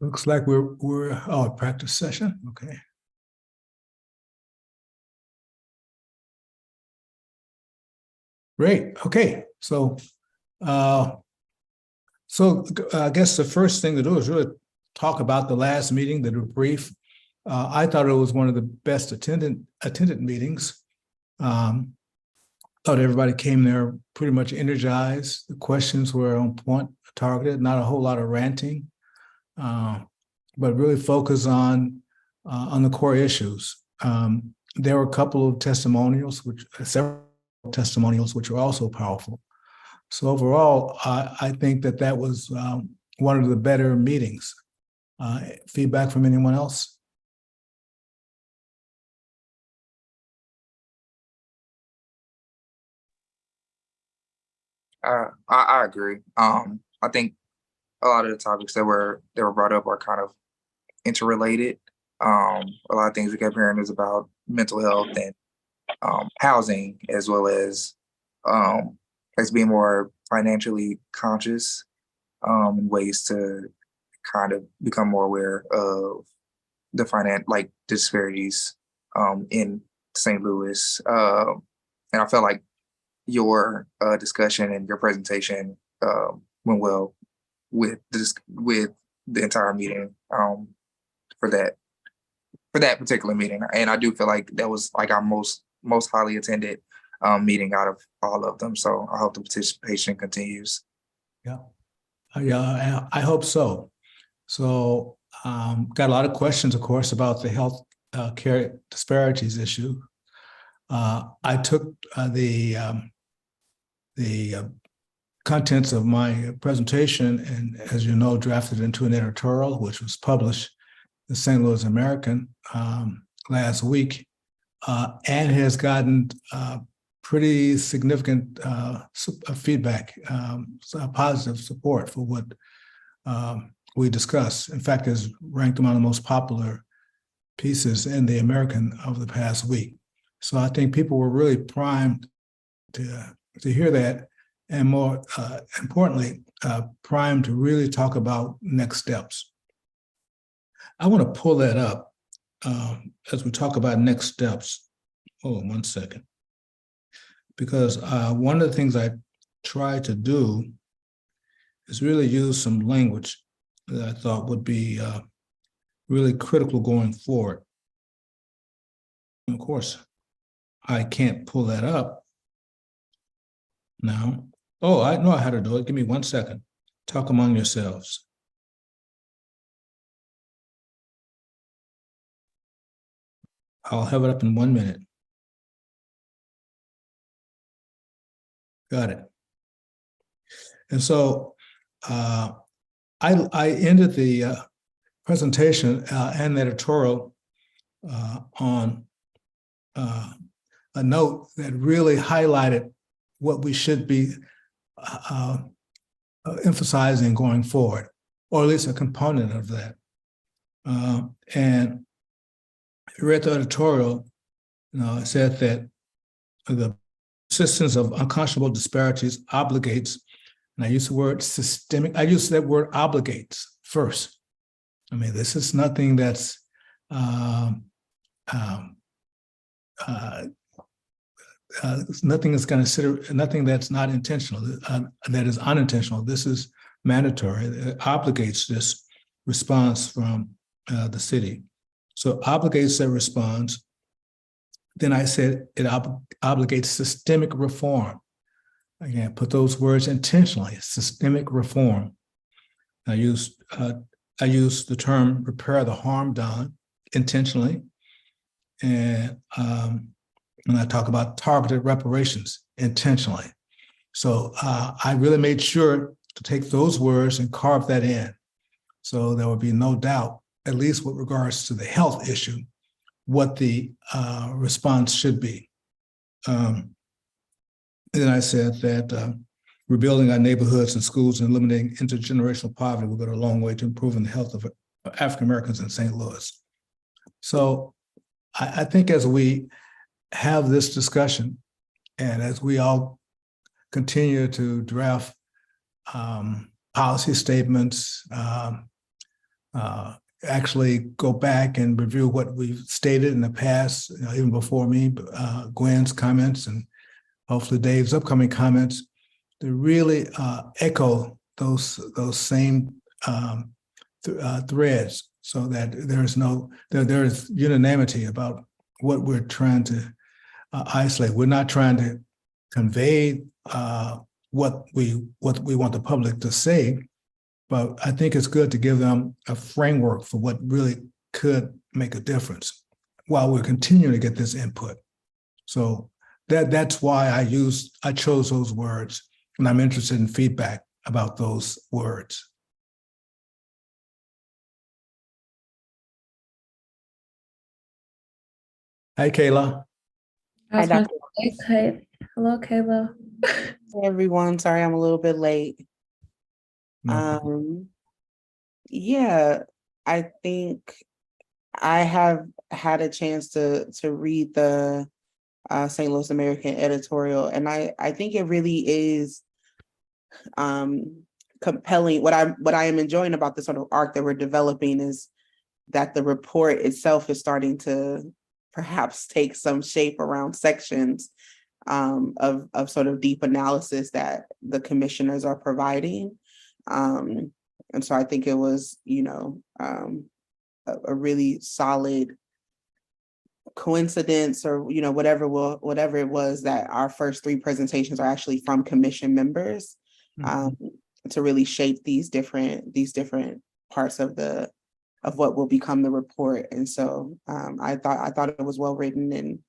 Looks like we're practice session. Okay. Great. Okay. So I guess the first thing to do is really talk about the last meeting, the debrief. I thought it was one of the best attended meetings. Thought everybody came there pretty much energized. The questions were on point, targeted, not a whole lot of ranting, but really focus on the core issues. There were a couple of several testimonials, which were also powerful. So overall, I think that was one of the better meetings. Feedback from anyone else? I agree. I think a lot of the topics that were brought up are kind of interrelated. A lot of things we kept hearing is about mental health and housing, as well as being more financially conscious, and ways to kind of become more aware of the disparities in St. Louis. And I felt like your discussion and your presentation went well with the entire meeting for that particular meeting. And I do feel like that was like our most highly attended meeting out of all of them. So I hope the participation continues. Yeah, I hope so. So got a lot of questions, of course, about the health care disparities issue. I took the contents of my presentation and, as you know, drafted into an editorial, which was published in the St. Louis American last week, and has gotten pretty significant feedback, positive support for what we discussed. In fact, it's ranked among the most popular pieces in the American over the past week. So I think people were really primed to hear that, and more importantly, primed to really talk about next steps. I want to pull that up as we talk about next steps. Hold on one second. Because one of the things I try to do is really use some language that I thought would be really critical going forward. And of course, I can't pull that up now. Oh, I know how to do it. Give me 1 second. Talk among yourselves. I'll have it up in 1 minute. Got it. And so I ended the presentation and editorial on a note that really highlighted what we should be emphasizing going forward, or at least a component of that. And I read the editorial. It said that the persistence of unconscionable disparities obligates, and I use the word systemic, I use that word obligates first. I mean, this is nothing that's nothing that's not intentional, that is unintentional. This is mandatory. It obligates this response from the city. So obligates that response. Then I said it obligates systemic reform. Again, put those words intentionally, systemic reform. I use the term repair the harm done intentionally. And I talk about targeted reparations intentionally. So I really made sure to take those words and carve that in. So there would be no doubt, at least with regards to the health issue, what the response should be. And then I said that rebuilding our neighborhoods and schools and eliminating intergenerational poverty will go a long way to improving the health of African Americans in St. Louis. So I think as we have this discussion and as we all continue to draft policy statements, actually go back and review what we've stated in the past, even before me, Gwen's comments and hopefully Dave's upcoming comments, to really echo those same threads, so that there is unanimity about what we're trying to isolate. We're not trying to convey what we want the public to say, but I think it's good to give them a framework for what really could make a difference while we're continuing to get this input. So that's why I chose those words, and I'm interested in feedback about those words. Hi, Kayla. Hi, Dr. Okay. Hello, Kayla. Hey, everyone. Sorry, I'm a little bit late. No. Yeah, I think I have had a chance to read the St. Louis American editorial, and I think it really is compelling. What I am enjoying about the sort of arc that we're developing is that the report itself is starting to perhaps take some shape around sections of sort of deep analysis that the commissioners are providing. And so I think it was, a really solid coincidence, or whatever it was, that our first three presentations are actually from commission members, to really shape these different parts of what will become the report. And so I thought it was well written, and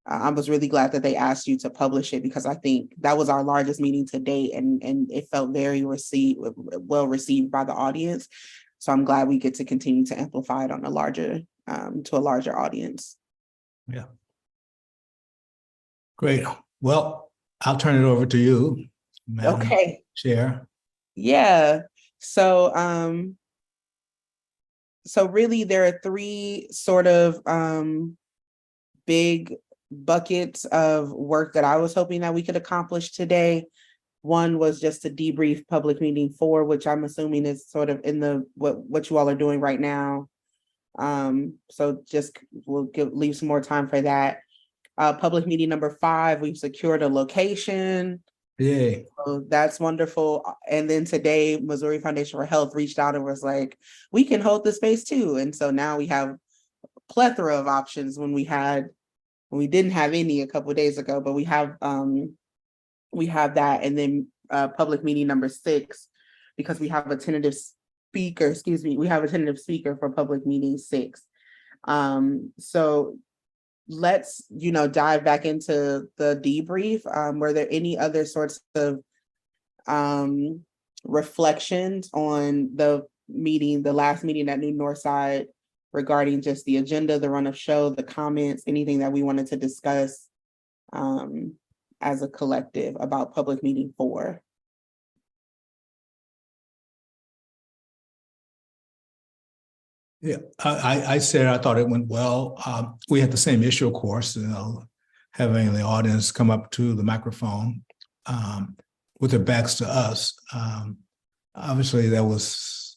I was really glad that they asked you to publish it, because I think that was our largest meeting to date, and it felt very well received by the audience. So I'm glad we get to continue to amplify it on a larger audience. Yeah. Great. Well, I'll turn it over to you, Madam Okay. Chair. Yeah. So really there are three sort of big buckets of work that I was hoping that we could accomplish today. One was just to debrief public meeting 4, which I'm assuming is sort of in the what you all are doing right now. So just we'll leave some more time for that. Public meeting number 5, we've secured a location. Yay. So that's wonderful. And then today, Missouri Foundation for Health reached out and was like, we can hold the space too. And so now we have a plethora of options when we didn't have any a couple of days ago, but we have that. And then public meeting number 6, because we have a tentative speaker, for public meeting 6. So let's, dive back into the debrief. Were there any other sorts of reflections on the last meeting at New Northside, regarding just the agenda, the run of show, the comments, anything that we wanted to discuss as a collective about public meeting 4? Yeah, I said I thought it went well. We had the same issue, of course, having the audience come up to the microphone with their backs to us. Obviously, that was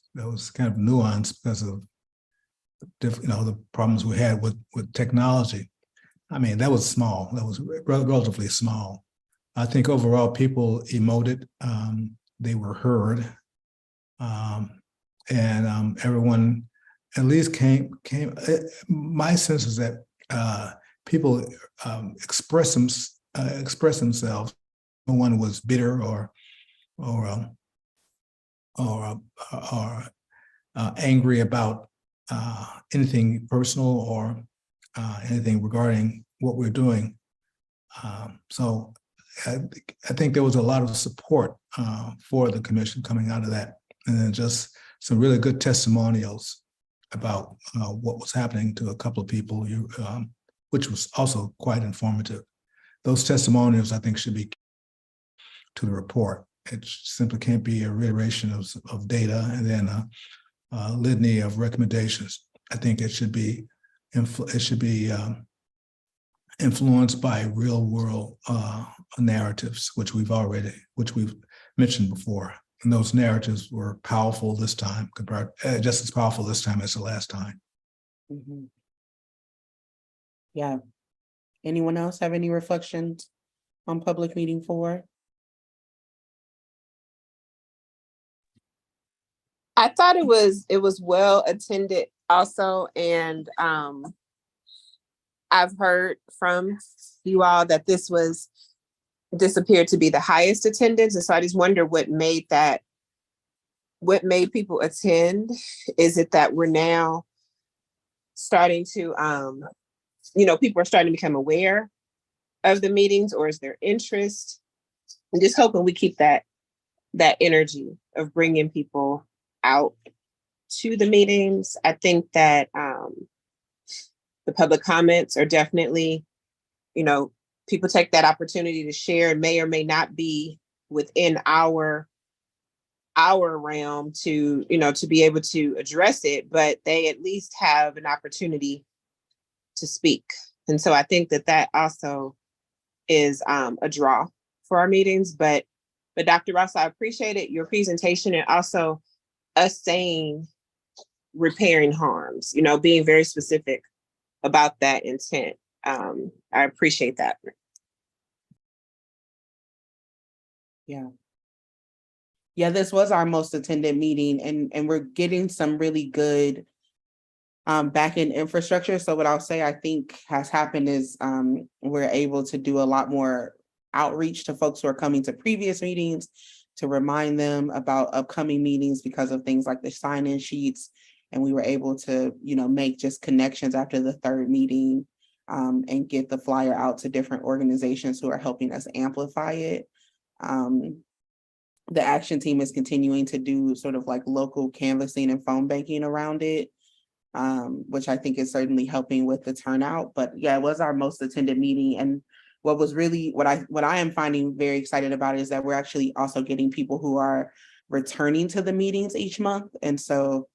kind of nuanced because of the problems we had with technology. I mean, that was small. That was relatively small. I think overall people emoted. They were heard, and everyone at least came. My sense is that people express themselves. No one was bitter or angry about anything personal or anything regarding what we're doing. So I think there was a lot of support for the commission coming out of that, and then just some really good testimonials about what was happening to a couple of people, which was also quite informative. Those testimonials, I think, should be to the report. It simply can't be a reiteration of data and then a litany of recommendations. I think it should be influenced by real world narratives, which we've mentioned before. and those narratives were powerful this time, compared just as powerful this time as the last time. Mhm. Yeah. Anyone else have any reflections on public meeting 4? I thought it was well attended also, and I've heard from you all that this appeared to be the highest attendance, and so I just wonder what made people attend. Is it that we're now starting to people are starting to become aware of the meetings, or is there interest? I'm just hoping we keep that energy of bringing people out to the meetings. I think that the public comments are definitely, people take that opportunity to share, and may or may not be within our realm to be able to address it, but they at least have an opportunity to speak. And so I think that also is a draw for our meetings. But Dr. Ross, I appreciated your presentation, and also us saying repairing harms, being very specific about that intent. I appreciate that. Yeah. Yeah, this was our most attended meeting, and we're getting some really good back-end infrastructure. So what I'll say I think has happened is we're able to do a lot more outreach to folks who are coming to previous meetings, to remind them about upcoming meetings because of things like the sign-in sheets. And we were able to, make just connections after the 3rd meeting and get the flyer out to different organizations who are helping us amplify it. The action team is continuing to do sort of like local canvassing and phone banking around it, which I think is certainly helping with the turnout. But yeah, it was our most attended meeting. And what was really, what I am finding very excited about is that we're actually also getting people who are returning to the meetings each month. And so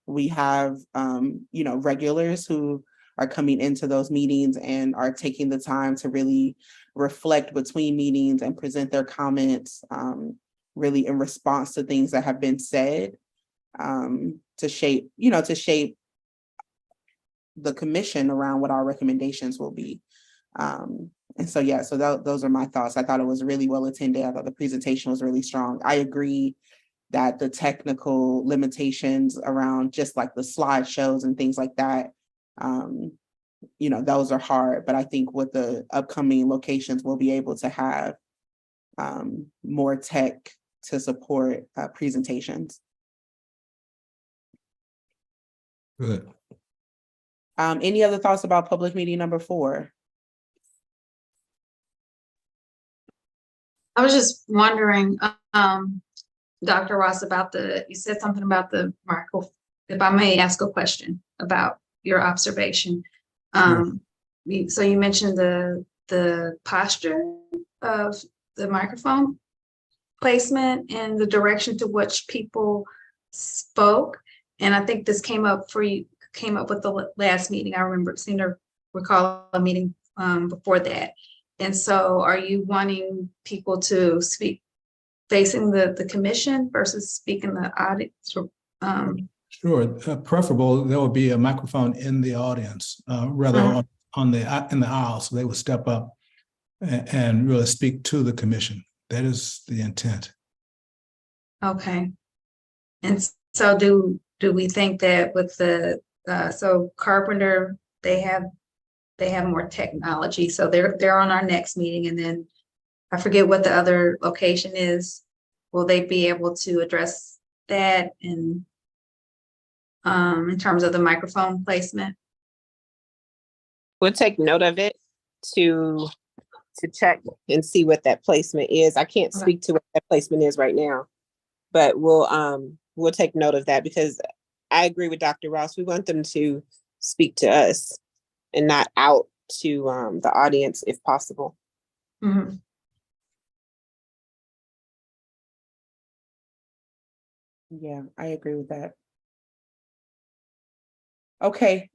we have, regulars who are coming into those meetings and are taking the time to really reflect between meetings and present their comments, really in response to things that have been said, to shape the commission around what our recommendations will be. And so, yeah, so those are my thoughts. I thought it was really well attended. I thought the presentation was really strong. I agree that the technical limitations around just like the slideshows and things like that, those are hard, but I think with the upcoming locations, we'll be able to have more tech to support presentations. Good. Any other thoughts about public meeting number 4? I was just wondering, Dr. Ross, you said something about the micro, if I may ask a question about your observation. Sure. So you mentioned the posture of the microphone placement and the direction to which people spoke. And I think this came up with the last meeting. I seem to recall a meeting before that. And so are you wanting people to speak facing the commission versus speaking the audience? Sure. Preferable, there would be a microphone in the audience, rather in the aisle, so they would step up and really speak to the commission. That is the intent. Okay. And so do we think that with so Carpenter, they have more technology, so they're on our next meeting, and then I forget what the other location is. Will they be able to address that in terms of the microphone placement? We'll take note of it to check and see what that placement is. I can't speak to what that placement is right now, but we'll take note of that, because I agree with Dr. Ross. We want them to speak to us and not out to the audience if possible. Mm-hmm. Yeah, I agree with that. Okay,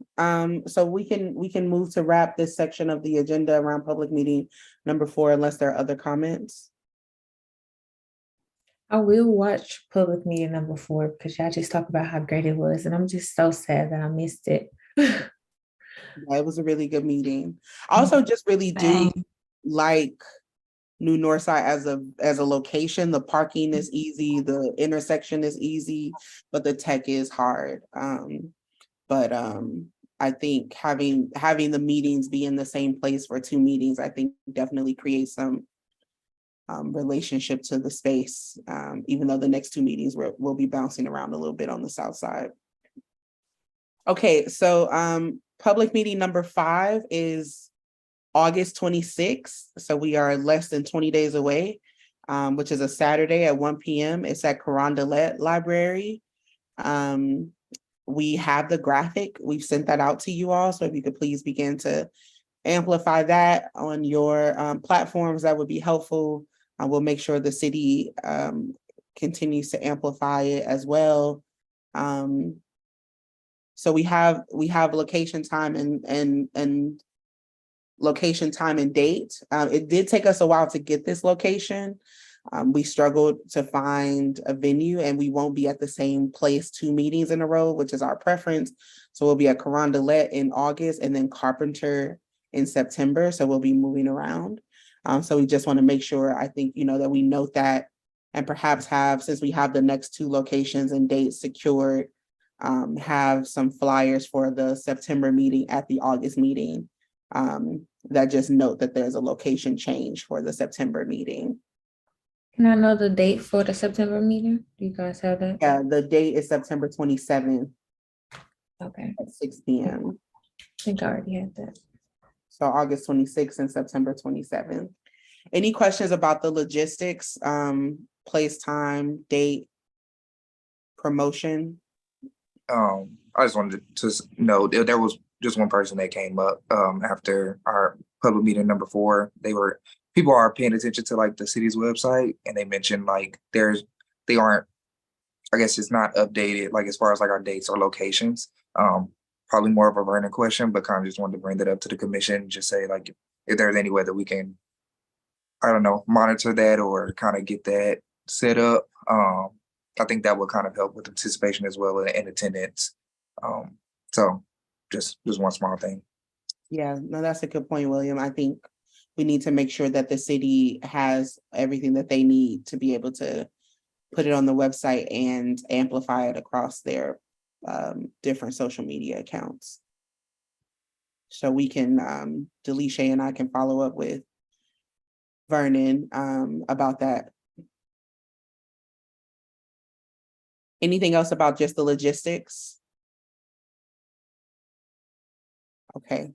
so we can move to wrap this section of the agenda around public meeting number 4, unless there are other comments. I will watch public meeting number 4 because y'all just talk about how great it was, and I'm just so sad that I missed it. Yeah, it was a really good meeting. I also just really do Same. like New Northside as a location. The parking is easy, the intersection is easy, but the tech is hard. But I think having the meetings be in the same place for 2 meetings, I think definitely creates some relationship to the space, even though the next 2 meetings will be bouncing around a little bit on the south side. Okay, so public meeting number 5 is August 26th. So we are less than 20 days away, which is a Saturday at 1 p.m. It's at Carondelet Library. We have the graphic. We've sent that out to you all. So if you could please begin to amplify that on your platforms, that would be helpful. We'll make sure the city continues to amplify it as well. So we have location, time, and location, time, and date. It did take us a while to get this location. We struggled to find a venue, and we won't be at the same place 2 meetings in a row, which is our preference. So we'll be at Carondelet in August and then Carpenter in September. So we'll be moving around. So we just want to make sure, I think, that we note that, and perhaps since we have the next 2 locations and dates secured, have some flyers for the September meeting at the August meeting. That just note that there's a location change for the September meeting. Can I know the date for the September meeting? Do you guys have that? Yeah, the date is September 27th Okay, at 6 p.m. I think I already had that. So August 26th and September 27th. Any questions about the logistics, place, time, date, promotion? I just wanted to know there was just one person that came up after our public meeting number 4. People are paying attention to like the city's website, and they mentioned like they aren't, I guess it's not updated like as far as like our dates or locations. Probably more of a Vernon question, but kind of just wanted to bring that up to the commission, just say like if there's any way that we can, I don't know, monitor that or kind of get that set up. I think that would kind of help with anticipation as well and attendance. So just one small thing. Yeah, no, that's a good point, William. I think we need to make sure that the city has everything that they need to be able to put it on the website and amplify it across their different social media accounts. So we can, Delisha and I can follow up with Vernon about that. Anything else about just the logistics? Okay.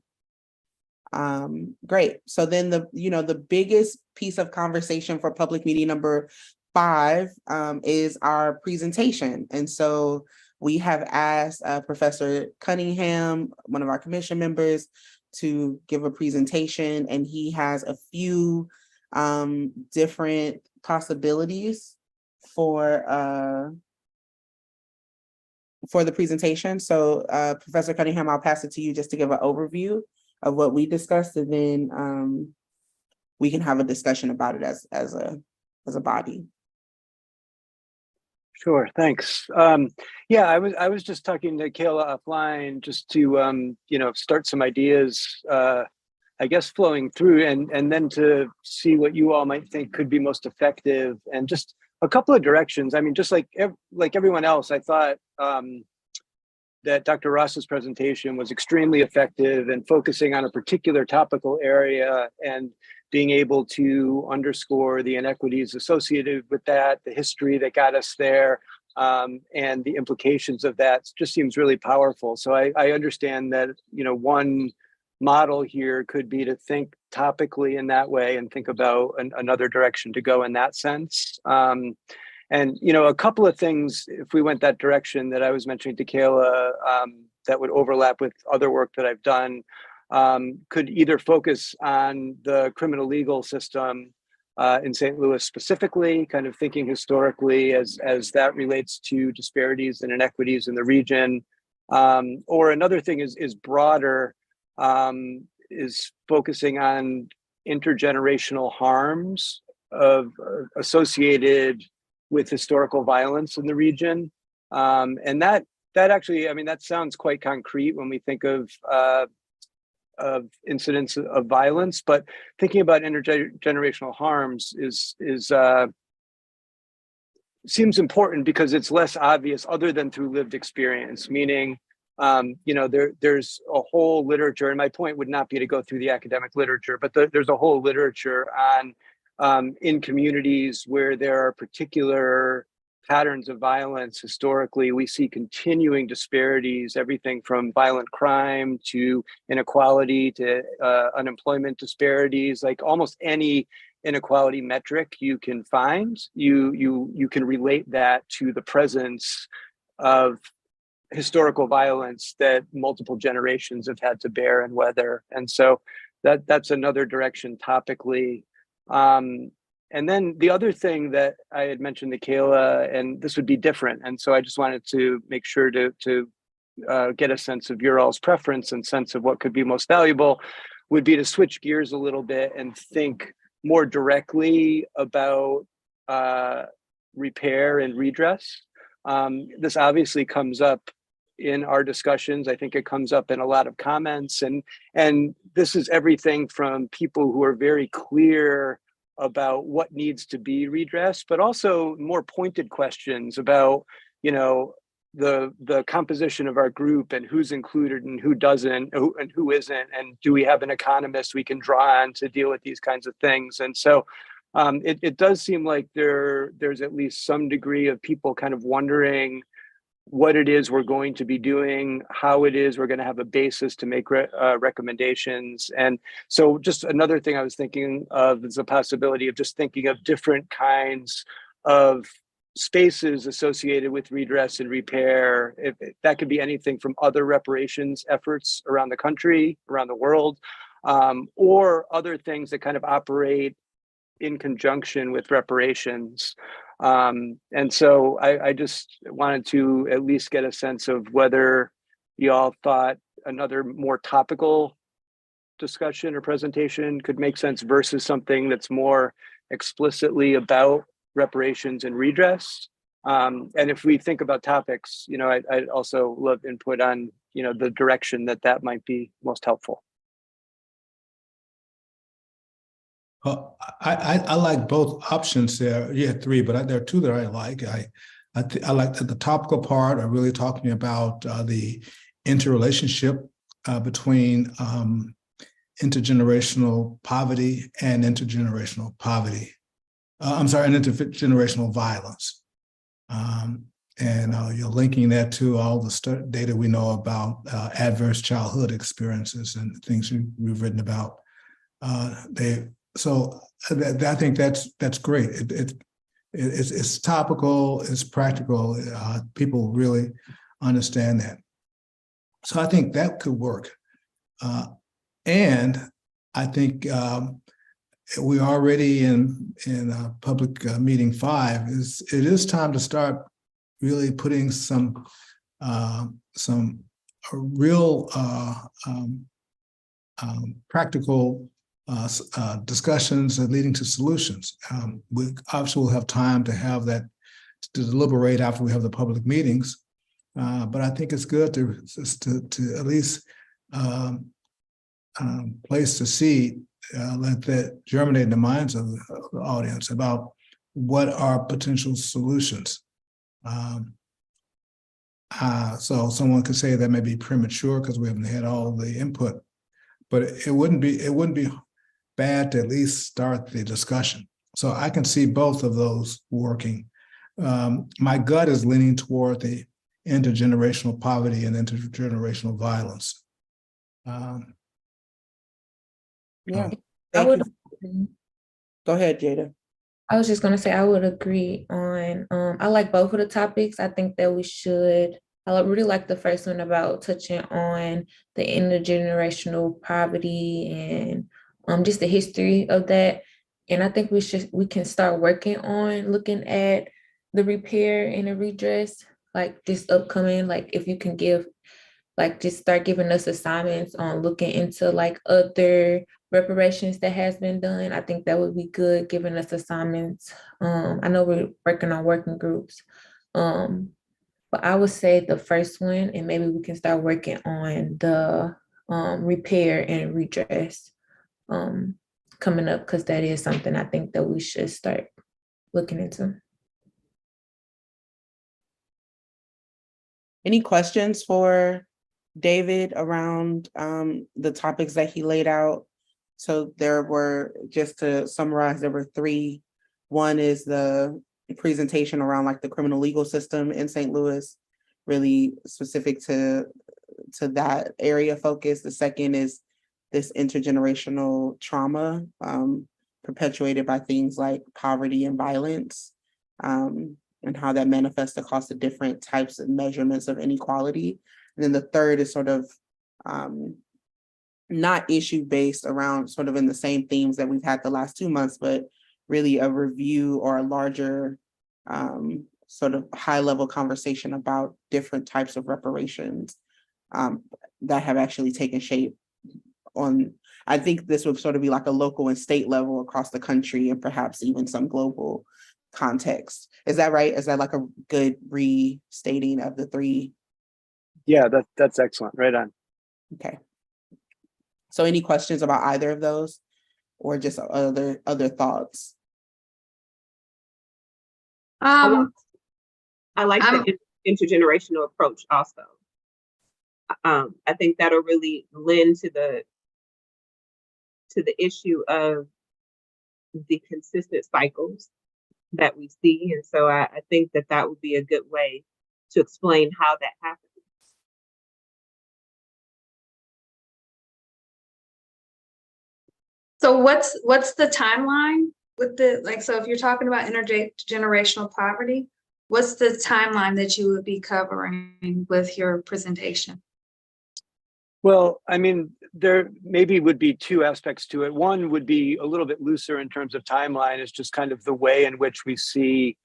Great. So then the biggest piece of conversation for public meeting number 5 is our presentation. And so we have asked Professor Cunningham, one of our commission members, to give a presentation, and he has a few different possibilities for the presentation. So Professor Cunningham, I'll pass it to you just to give an overview of what we discussed, and then we can have a discussion about it as a body. Sure, thanks. Yeah, I was just talking to Kayla offline just to start some ideas, I guess flowing through, and then to see what you all might think could be most effective, and just a couple of directions. I mean, just like everyone else, I thought that Dr. Ross's presentation was extremely effective and focusing on a particular topical area and being able to underscore the inequities associated with that, the history that got us there, and the implications of that just seems really powerful. So I understand that, one model here could be to think topically in that way and think about another direction to go in that sense. And, a couple of things, if we went that direction that I was mentioning to Kayla, that would overlap with other work that I've done, could either focus on the criminal legal system in St. Louis specifically, kind of thinking historically as that relates to disparities and inequities in the region. Or another thing is broader, is focusing on intergenerational harms of associated with historical violence in the region. And that actually, I mean, that sounds quite concrete when we think of incidents of violence, but thinking about intergenerational harms seems important because it's less obvious other than through lived experience, meaning, there's a whole literature, and my point would not be to go through the academic literature, but there's a whole literature on in communities where there are particular patterns of violence. Historically, we see continuing disparities, everything from violent crime to inequality to unemployment disparities, like almost any inequality metric you can find, you can relate that to the presence of historical violence that multiple generations have had to bear and weather. And so that's another direction topically. And then the other thing that I had mentioned to Kayla, and this would be different, and so I just wanted to make sure to get a sense of your all's preference and sense of what could be most valuable, would be to switch gears a little bit and think more directly about repair and redress. This obviously comes up in our discussions. I think it comes up in a lot of comments, and this is everything from people who are very clear about what needs to be redressed, but also more pointed questions about, the composition of our group and who's included and who doesn't, and who isn't, and do we have an economist we can draw on to deal with these kinds of things. And so it does seem like there's at least some degree of people kind of wondering what it is we're going to be doing, how it is we're going to have a basis to make recommendations. And so just another thing I was thinking of is the possibility of just thinking of different kinds of spaces associated with redress and repair. If that could be anything from other reparations efforts around the country, around the world, or other things that kind of operate in conjunction with reparations. And so I just wanted to at least get a sense of whether y'all thought another more topical discussion or presentation could make sense versus something that's more explicitly about reparations and redress. And if we think about topics, I'd also love input on, the direction that might be most helpful. I like both options there. You had three, but there are two that I like. I like the topical part of really talking about the interrelationship between intergenerational poverty and intergenerational poverty. And intergenerational violence. And you're linking that to all the data we know about adverse childhood experiences and things we've written about. So I think that's great. It's topical, it's practical. People really understand that. So I think that could work. And I think we're already in public meeting 5. It is time to start really putting some real practical discussions and leading to solutions. We obviously will have time to have that, to deliberate after we have the public meetings, but I think it's good to at least place the seed, let that germinate in the minds of the audience about what are potential solutions. So someone could say that may be premature because we haven't had all the input, but it wouldn't be bad to at least start the discussion. So I can see both of those working. My gut is leaning toward the intergenerational poverty and intergenerational violence. Yeah, I thank would. you. Go ahead, Jada. I was just gonna say I would agree on. I like both of the topics. I think that we should. I really like the first one about touching on the intergenerational poverty and just the history of that. And I think we can start working on looking at the repair and the redress, like this upcoming, like if you can give, like just start giving us assignments on looking into like other reparations that has been done. I think that would be good, giving us assignments. I know we're working on working groups. But I would say the first one, and maybe we can start working on the repair and redress coming up, because that is something I think that we should start looking into. Any questions for David around the topics that he laid out? So there were, just to summarize, there were three. One is the presentation around like the criminal legal system in St. Louis, really specific to that area focus. The second is this intergenerational trauma perpetuated by things like poverty and violence, and how that manifests across the different types of measurements of inequality. And then the third is sort of not issue-based, around sort of in the same themes that we've had the last 2 months, but really a review or a larger sort of high-level conversation about different types of reparations that have actually taken shape on, I think this would sort of be like a local and state level across the country, and perhaps even some global context. Is that right? Is that like a good restating of the three? Yeah, that's excellent. Right on. Okay. So any questions about either of those, or just other thoughts? I like I'm- the intergenerational approach also. I think that'll really lend to the issue of the consistent cycles that we see. And so I think that would be a good way to explain how that happens. So what's the timeline with the, like, so if you're talking about intergenerational poverty, what's the timeline that you would be covering with your presentation? Well, I mean, there maybe would be two aspects to it. One would be a little bit looser in terms of timeline, is just kind of the way in which we see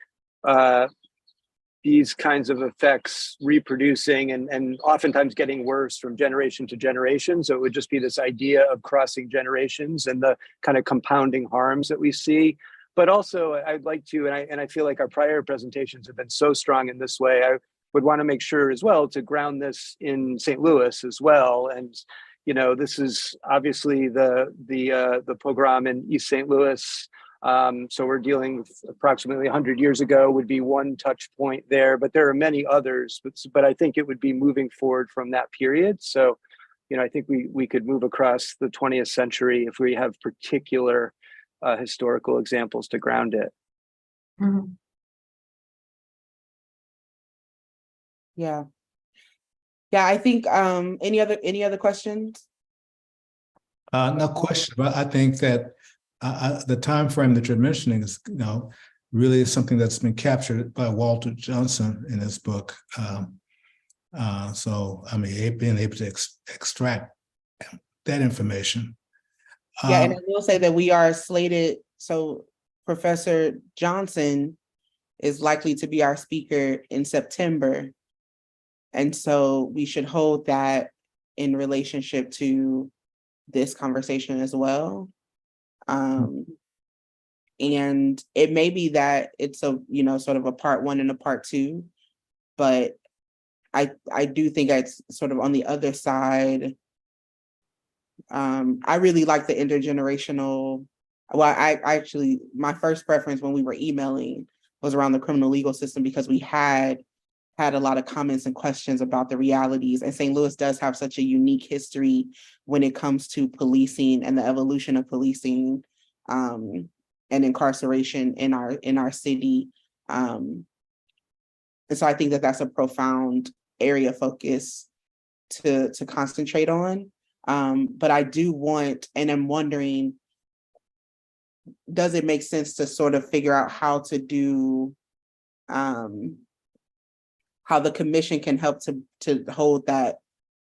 these kinds of effects reproducing and oftentimes getting worse from generation to generation. So it would just be this idea of crossing generations and the kind of compounding harms that we see. But also I'd like to, and I feel like our prior presentations have been so strong in this way, I would want to make sure as well to ground this in St. Louis as well. And, you know, this is obviously the pogrom in East St. Louis. So we're dealing with approximately 100 years ago would be one touch point there, but there are many others, but I think it would be moving forward from that period. So, you know, I think we could move across the 20th century if we have particular historical examples to ground it. Mm-hmm. Yeah. Yeah, I think any other questions? No question, but I think that the time frame that you're mentioning is, you know, really is something that's been captured by Walter Johnson in his book. So, I mean, being able to extract that information. Yeah, and I will say that we are slated, so Professor Johnson is likely to be our speaker in September. And so we should hold that in relationship to this conversation as well. And it may be that it's a, you know, sort of a part one and a part two, but I do think it's sort of on the other side. I really like the intergenerational. Well, I actually, my first preference when we were emailing was around the criminal legal system, because we had a lot of comments and questions about the realities. And St. Louis does have such a unique history when it comes to policing and the evolution of policing and incarceration in our city. And so I think that that's a profound area of focus to concentrate on. But I do want, and I'm wondering, does it make sense to sort of figure out how to do, how the commission can help to hold that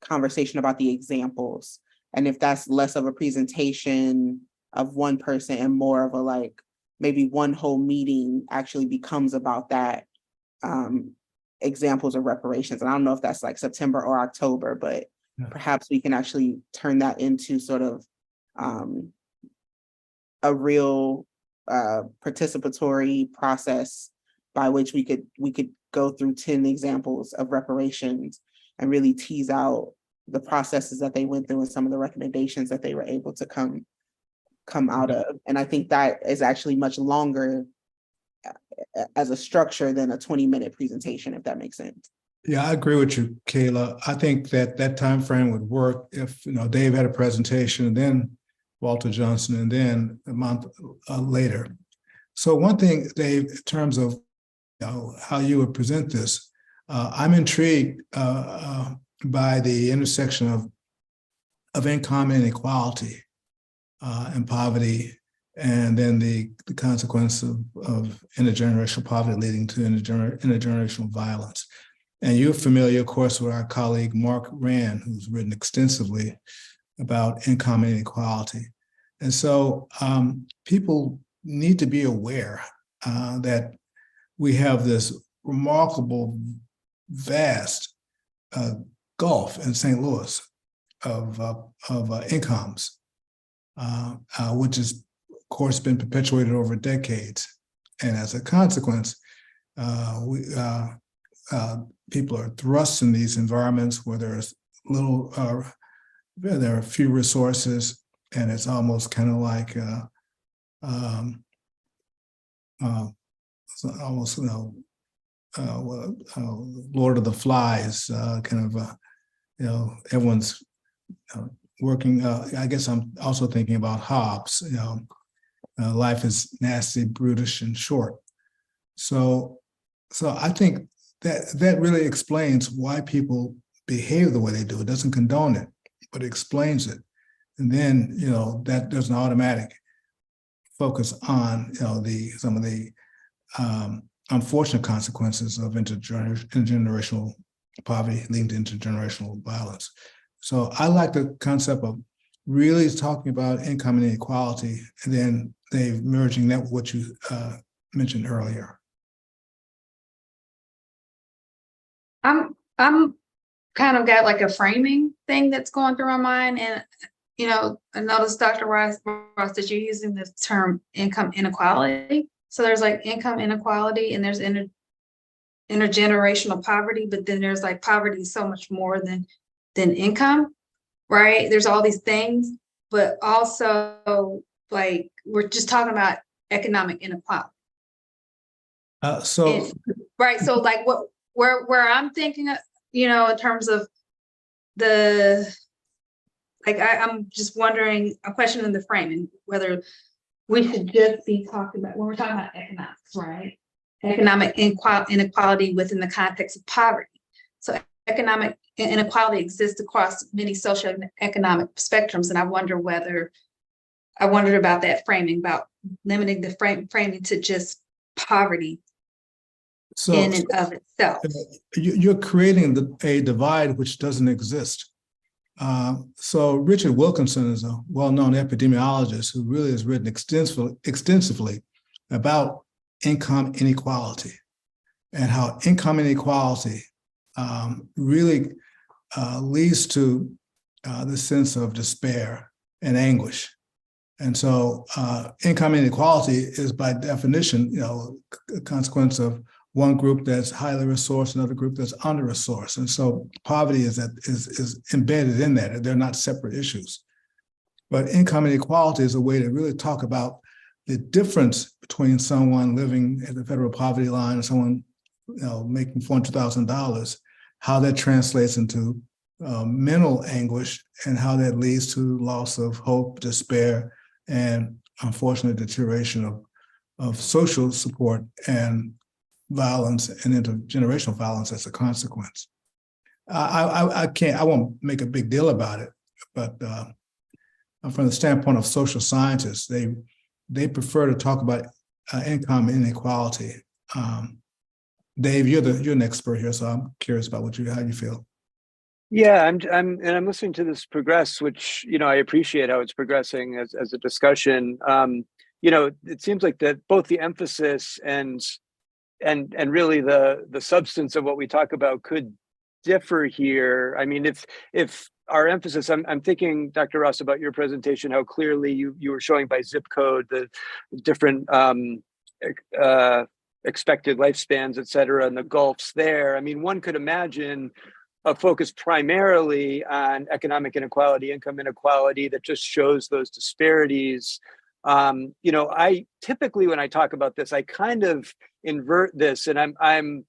conversation about the examples? And if that's less of a presentation of one person and more of a, like, maybe one whole meeting actually becomes about that, examples of reparations. And I don't know if that's like September or October, but perhaps we can actually turn that into sort of a real participatory process by which we could go through 10 examples of reparations and really tease out the processes that they went through and some of the recommendations that they were able to come out of. And I think that is actually much longer as a structure than a 20-minute presentation, if that makes sense. Yeah, I agree with you, Kayla. I think that time frame would work if, Dave had a presentation and then Walter Johnson and then a month later. So one thing, Dave, in terms of how you would present this, I'm intrigued by the intersection of income inequality and poverty, and then the consequence of intergenerational poverty leading to intergenerational violence. And you're familiar, of course, with our colleague Mark Rand, who's written extensively about income inequality. And so people need to be aware that we have this remarkable, vast gulf in St. Louis of incomes, which has, of course, been perpetuated over decades. And as a consequence, people are thrust in these environments where there's there are few resources, and it's almost kind of like almost Lord of the Flies, everyone's working. I guess I'm also thinking about Hobbes. Life is nasty, brutish, and short. So I think that really explains why people behave the way they do. It doesn't condone it, but it explains it. And then, that there's an automatic focus on, some of the unfortunate consequences of intergenerational poverty leading to intergenerational violence. So I like the concept of really talking about income inequality, and then they merging that with what you mentioned earlier. I'm kind of got like a framing thing that's going through my mind. And, I noticed, Dr. Ross, that you're using the term income inequality. So there's like income inequality and there's intergenerational poverty, but then there's like poverty is so much more than income, right? There's all these things, but also like we're just talking about economic inequality. Right. So like where I'm thinking of, in terms of I'm just wondering, a question in the framing, whether we should just be talking about, when we're talking about economics, right? Economic inequality within the context of poverty. So economic inequality exists across many socioeconomic spectrums. And I wondered about that framing, about limiting the framing to just poverty in and of itself. You're creating a divide which doesn't exist. So Richard Wilkinson is a well-known epidemiologist who really has written extensively about income inequality and how income inequality really leads to the sense of despair and anguish. And so income inequality is by definition, a consequence of one group that's highly resourced, another group that's under resourced. And so poverty is embedded in that. They're not separate issues. But income inequality is a way to really talk about the difference between someone living at the federal poverty line and someone making $400,000, how that translates into mental anguish and how that leads to loss of hope, despair, and unfortunate deterioration of social support and violence and intergenerational violence as a consequence. I won't make a big deal about it, but from the standpoint of social scientists, they prefer to talk about income inequality. Dave, you're an expert here, so I'm curious about how you feel. Yeah, I'm listening to this progress, which I appreciate how it's progressing as a discussion. It seems like that both the emphasis and really the substance of what we talk about could differ here. I mean, if our emphasis, I'm thinking, Dr. Ross, about your presentation, how clearly you were showing by zip code the different expected lifespans, et cetera, and the gulfs there. I mean, one could imagine a focus primarily on economic inequality, income inequality, that just shows those disparities. I typically, when I talk about this, I kind of invert this, and I'm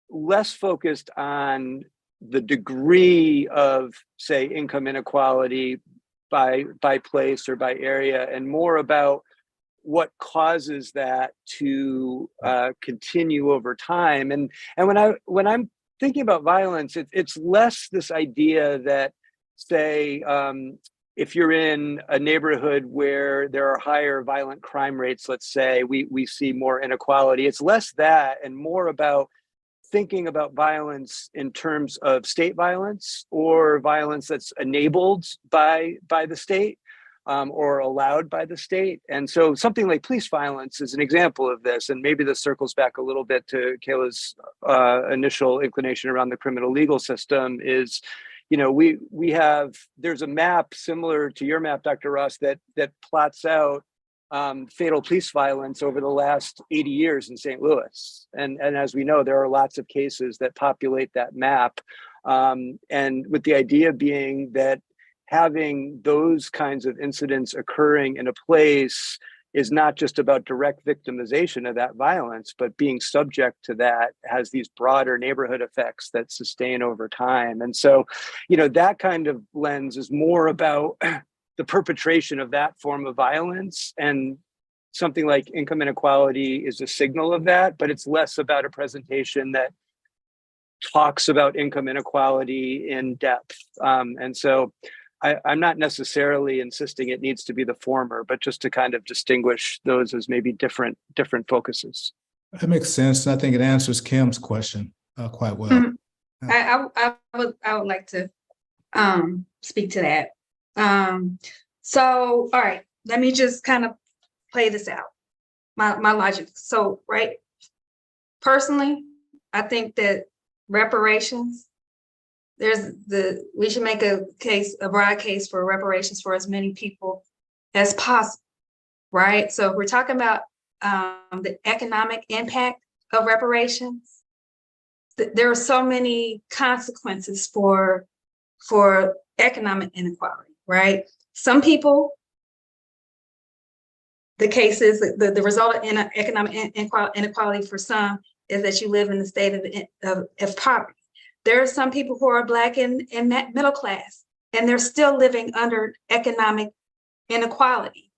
less focused on the degree of, say, income inequality by place or by area, and more about what causes that to continue over time. And when I'm thinking about violence, it's less this idea that, say, if you're in a neighborhood where there are higher violent crime rates, let's say, we see more inequality. It's less that and more about thinking about violence in terms of state violence or violence that's enabled by the state, or allowed by the state. And so something like police violence is an example of this. And maybe this circles back a little bit to Kayla's initial inclination around the criminal legal system is, there's a map similar to your map, Dr. Ross, that plots out fatal police violence over the last 80 years in St. Louis. And as we know, there are lots of cases that populate that map. And with the idea being that having those kinds of incidents occurring in a place is not just about direct victimization of that violence, but being subject to that has these broader neighborhood effects that sustain over time. And so, that kind of lens is more about the perpetration of that form of violence, and something like income inequality is a signal of that, but it's less about a presentation that talks about income inequality in depth. And so I'm not necessarily insisting it needs to be the former, but just to kind of distinguish those as maybe different focuses. That makes sense. I think it answers Kim's question quite well. Mm-hmm. I would like to speak to that. So, all right, let me just kind of play this out. My logic. So, right, personally, I think that reparations, we should make a broad case for reparations for as many people as possible, right? So if we're talking about the economic impact of reparations, there are so many consequences for economic inequality, right? Some people, the case is the result of economic inequality for some is that you live in the state of poverty. There are some people who are Black and middle class, and they're still living under economic inequality.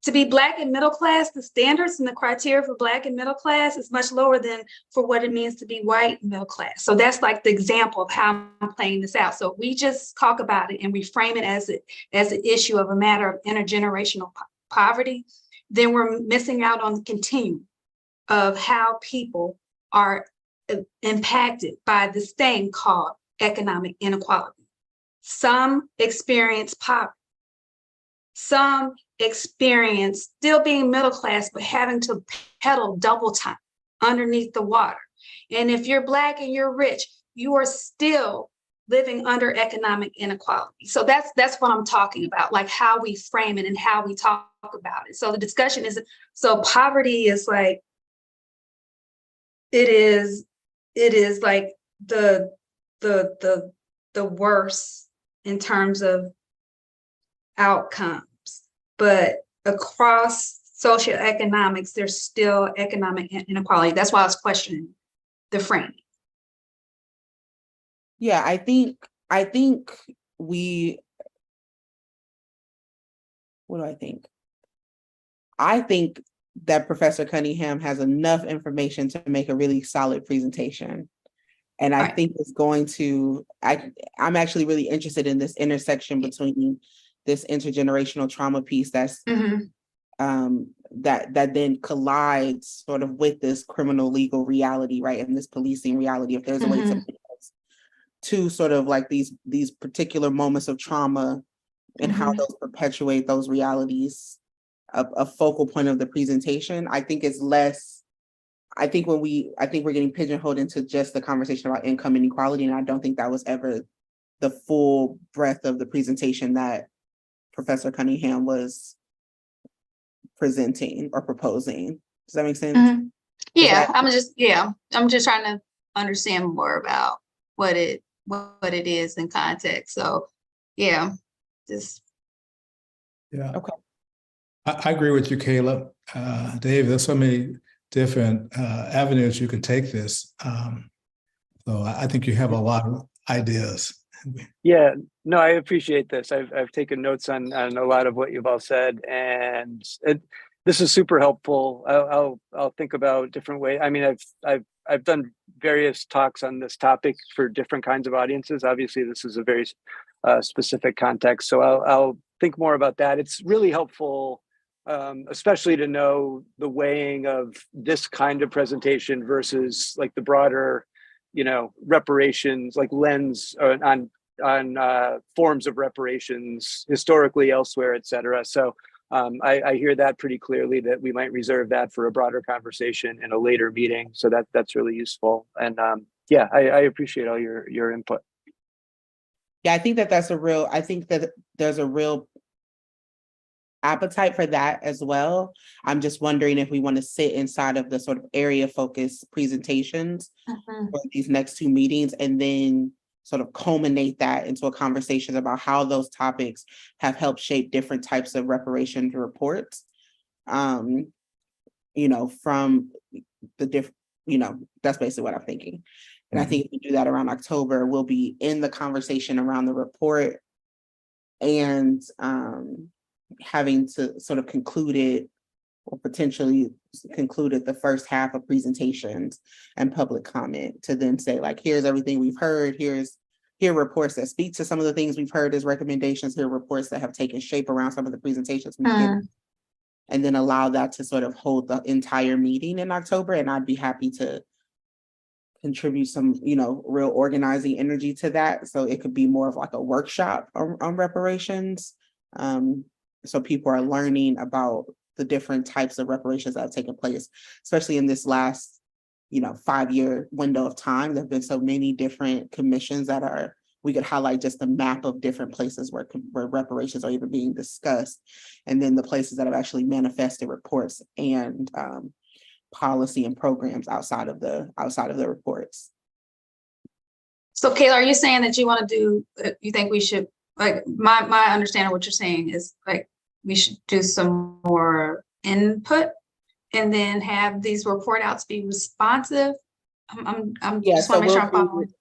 To be Black and middle class, the standards and the criteria for Black and middle class is much lower than for what it means to be white and middle class. So that's like the example of how I'm playing this out. So we just talk about it and we frame it as an issue of a matter of intergenerational poverty, then we're missing out on the continuum of how people are impacted by this thing called economic inequality. Some experience poverty. Some experience still being middle class, but having to pedal double time underneath the water. And if you're Black and you're rich, you are still living under economic inequality. So that's what I'm talking about, like how we frame it and how we talk about it. So the discussion is, so poverty is like, it is like the worst in terms of outcomes, but across socioeconomics, there's still economic inequality. That's why I was questioning the framing. Yeah, I think what do I think? I think that Professor Cunningham has enough information to make a really solid presentation. And I think it's going to, I'm actually really interested in this intersection between this intergenerational trauma piece that's that then collides sort of with this criminal legal reality, right? And this policing reality, if there's a way to sort of like these particular moments of trauma and how those perpetuate those realities, a focal point of the presentation. I think it's less I think we're getting pigeonholed into just the conversation about income inequality, and I don't think that was ever the full breadth of the presentation that Professor Cunningham was presenting or proposing. Does that make sense? Mhm. Yeah, that- I'm just trying to understand more about what it is in context. So yeah, just Yeah. Okay. I agree with you, Kayla. Dave, there's so many different avenues you can take this. So I think you have a lot of ideas. Yeah, no, I appreciate this. I've taken notes on a lot of what you've all said, and this is super helpful. I'll think about different ways. I mean, I've done various talks on this topic for different kinds of audiences. Obviously, this is a very specific context, so I'll think more about that. It's really helpful, especially to know the weighing of this kind of presentation versus like the broader, reparations, like lens on forms of reparations historically elsewhere, et cetera. So I hear that pretty clearly, that we might reserve that for a broader conversation in a later meeting. So that's really useful. And yeah, I appreciate all your input. Yeah, I think that there's a real appetite for that as well. I'm just wondering if we want to sit inside of the sort of area focused presentations for these next two meetings, and then sort of culminate that into a conversation about how those topics have helped shape different types of reparations reports. From the different, that's basically what I'm thinking. And I think if we do that around October, we'll be in the conversation around the report and having to sort of conclude it, or potentially concluded the first half of presentations and public comment, to then say, like, here's everything we've heard, here are reports that speak to some of the things we've heard as recommendations, here are reports that have taken shape around some of the presentations we've given, and then allow that to sort of hold the entire meeting in October. And I'd be happy to contribute some, real organizing energy to that. So it could be more of like a workshop on reparations. So people are learning about the different types of reparations that have taken place, especially in this last, 5-year window of time. There have been so many different commissions that we could highlight just the map of different places where reparations are even being discussed, and then the places that have actually manifested reports and policy and programs outside of the reports. So Kayla, are you saying that you want to do, you think we should, like, my understanding of what you're saying is like, we should do some more input and then have these report outs be responsive? I'm just want to make sure I'm following.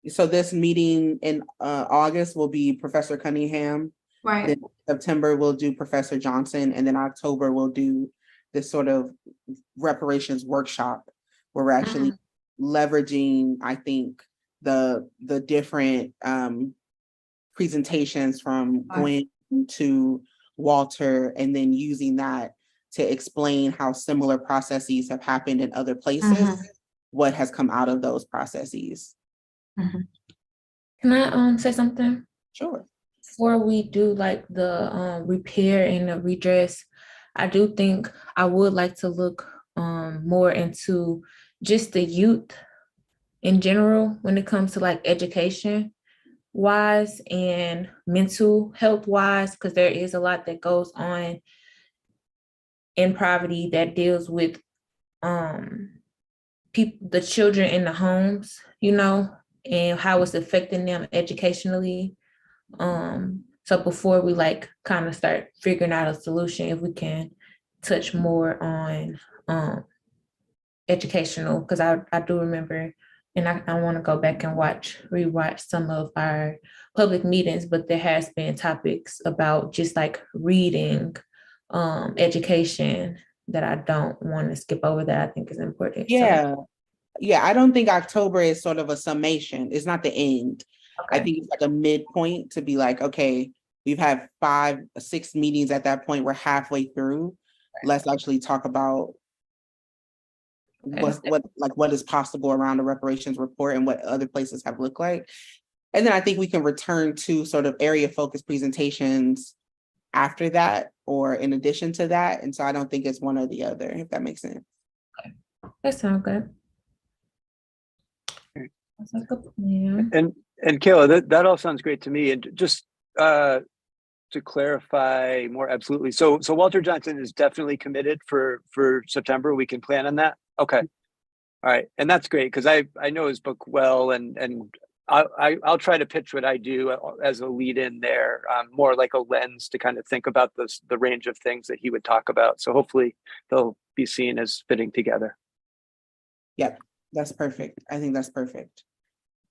So this meeting in August will be Professor Cunningham. Right. Then September we'll do Professor Johnson, and then October we'll do this sort of reparations workshop where we're actually leveraging, I think, the different presentations from Gwen to Walter, and then using that to explain how similar processes have happened in other places, what has come out of those processes. Can I say something? Sure. Before we do like the repair and the redress, I do think I would like to look more into just the youth in general when it comes to like education wise and mental health wise, because there is a lot that goes on in poverty that deals with the children in the homes, and how it's affecting them educationally. So before we like kind of start figuring out a solution, if we can touch more on educational, because I do remember, and I want to go back and rewatch some of our public meetings, but there has been topics about just like reading, education that I don't want to skip over that I think is important. Yeah. Yeah, I don't think October is sort of a summation. It's not the end. Okay. I think it's like a midpoint to be like, okay, we've had 5, 6 meetings at that point. We're halfway through. Let's actually talk about what is possible around the reparations report and what other places have looked like. And then I think we can return to sort of area focused presentations after that or in addition to that. And so I don't think it's one or the other, if that makes sense. That sounds good. Okay. That's like a plan. And Kayla, that all sounds great to me. And just to clarify more absolutely. So Walter Johnson is definitely committed for September. We can plan on that. Okay. All right. And that's great because I know his book well, and I'll try to pitch what I do as a lead in there, more like a lens to kind of think about the range of things that he would talk about. So hopefully they'll be seen as fitting together. Yep, that's perfect. I think that's perfect.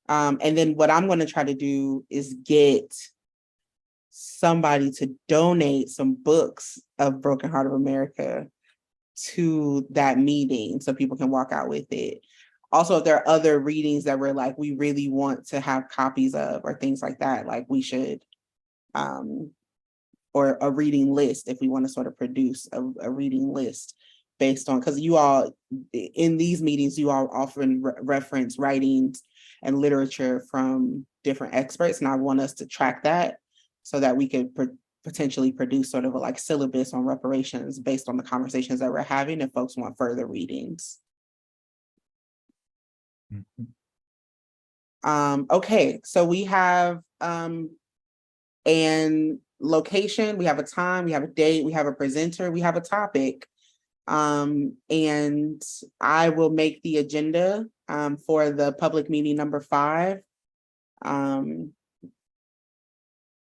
And then what I'm going to try to do is get somebody to donate some books of Broken Heart of America to that meeting so people can walk out with it. Also, if there are other readings that we're like, we really want to have copies of or things like that, like we should, or a reading list if we want to sort of produce a reading list based on, because you all, in these meetings, you all often reference writings and literature from different experts, and I want us to track that so that we could potentially produce sort of a like syllabus on reparations based on the conversations that we're having if folks want further readings. Okay, so we have an location, we have a time, we have a date, we have a presenter, we have a topic. And I will make the agenda for the public meeting number 5.